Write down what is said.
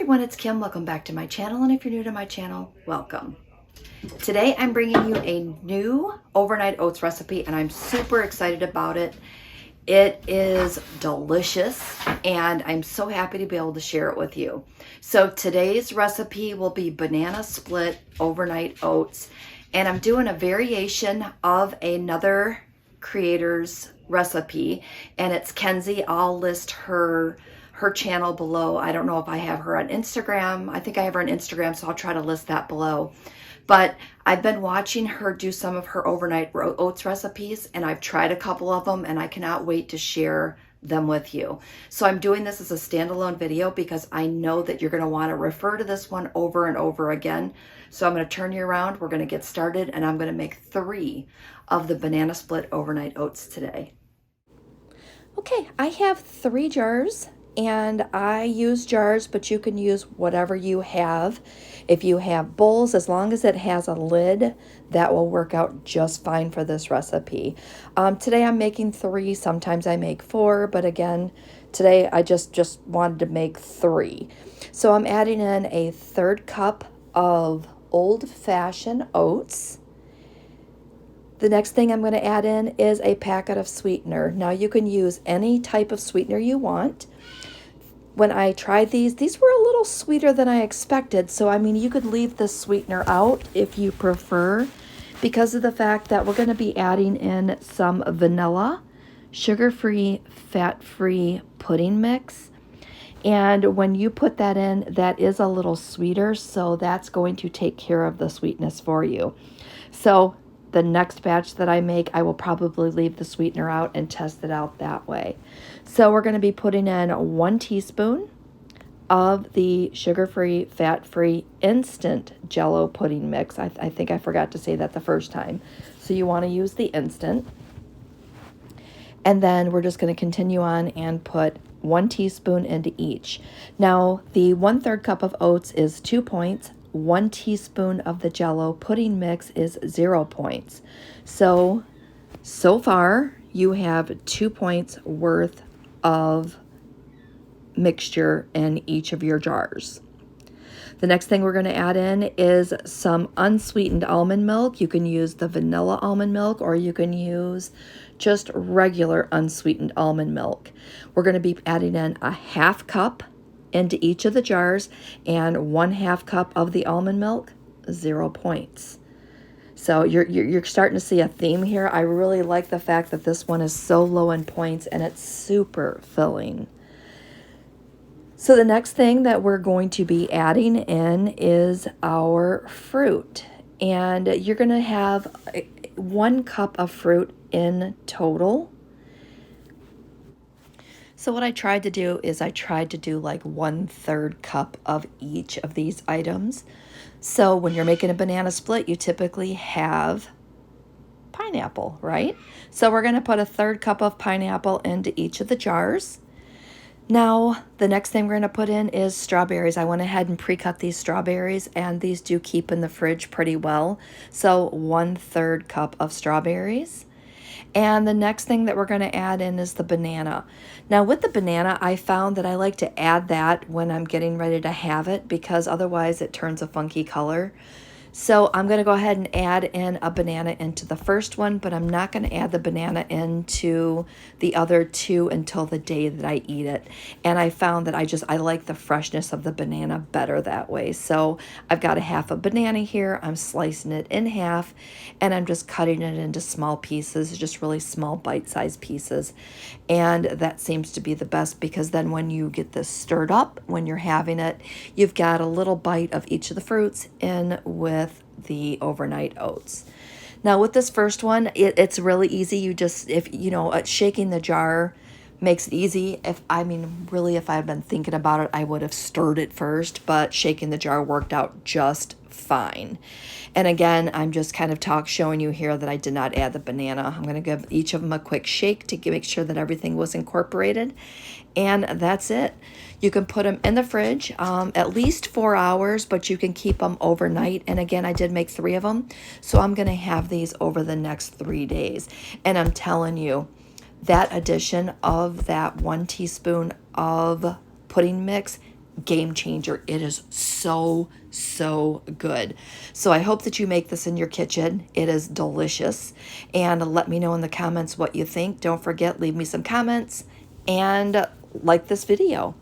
everyone, it's Kim. Welcome back to my channel, and if you're new to my channel, welcome. Today I'm bringing you a new overnight oats recipe, and I'm super excited about it. It is delicious, and I'm so happy to be able to share it with you. So today's recipe will be banana split overnight oats, and I'm doing a variation of another creator's recipe, and it's Kenzie. I'll list her channel below. I don't know if I have her on Instagram. I think I have her on Instagram, so I'll try to list that below. But I've been watching her do some of her overnight oats recipes, and I've tried a couple of them, and I cannot wait to share them with you. So I'm doing this as a standalone video because I know that you're going to want to refer to this one over and over again. So I'm going to turn you around. We're going to get started, and I'm going to make 3 of the banana split overnight oats today. Okay, I have 3 jars. And I use jars, but you can use whatever you have. If you have bowls, as long as it has a lid, that will work out just fine for this recipe. Today I'm making 3. Sometimes I make 4, but again, today I just wanted to make 3. So I'm adding in a 1/3 cup of old-fashioned oats. The next thing I'm going to add in is a packet of sweetener. Now you can use any type of sweetener you want. When I tried these were a little sweeter than I expected. So, I mean, you could leave the sweetener out if you prefer, because of the fact that we're going to be adding in some vanilla, sugar-free, fat-free pudding mix. And when you put that in, that is a little sweeter, so that's going to take care of the sweetness for you. So the next batch that I make, I will probably leave the sweetener out and test it out that way. So we're going to be putting in 1 teaspoon of the sugar-free, fat-free instant Jell-O pudding mix. I think I forgot to say that the first time. So you want to use the instant. And then we're just going to continue on and put 1 teaspoon into each. Now, the 1/3 cup of oats is 2 points. 1 teaspoon of the Jell-O pudding mix is 0 points. So far you have 2 points worth of mixture in each of your jars. The next thing we're going to add in is some unsweetened almond milk. You can use the vanilla almond milk, or you can use just regular unsweetened almond milk. We're going to be adding in a 1/2 cup into each of the jars, and 1/2 cup of the almond milk, 0 points. So you're starting to see a theme here. I really like the fact that this one is so low in points, and it's super filling. So the next thing that we're going to be adding in is our fruit, and you're going to have 1 cup of fruit in total. So what I tried to do is I tried to do like 1/3 cup of each of these items. So when you're making a banana split, you typically have pineapple, right? So we're going to put a 1/3 cup of pineapple into each of the jars. Now, the next thing we're going to put in is strawberries. I went ahead and pre-cut these strawberries, and these do keep in the fridge pretty well. So 1/3 cup of strawberries. And the next thing that we're going to add in is the banana. Now with the banana, I found that I like to add that when I'm getting ready to have it, because otherwise it turns a funky color. So I'm going to go ahead and add in a banana into the first one, but I'm not going to add the banana into the other 2 until the day that I eat it. And I found that I like the freshness of the banana better that way. So I've got a 1/2 a banana here. I'm slicing it in half, and I'm just cutting it into small pieces, just really small bite-sized pieces. And that seems to be the best, because then when you get this stirred up, when you're having it, you've got a little bite of each of the fruits in with the overnight oats. Now with this first one, it's really easy. You just, if you know, shaking the jar makes it easy. If I had been thinking about it, I would have stirred it first, but shaking the jar worked out just fine. And again, I'm just kind of showing you here that I did not add the banana. I'm going to give each of them a quick shake to make sure that everything was incorporated. And that's it. You can put them in the fridge at least 4 hours, but you can keep them overnight. And again, I did make 3 of them, so I'm going to have these over the next 3 days. And I'm telling you, that addition of that 1 teaspoon of pudding mix game changer. It is so, so good. So I hope that you make this in your kitchen. It is delicious. And let me know in the comments what you think. Don't forget, leave me some comments and like this video.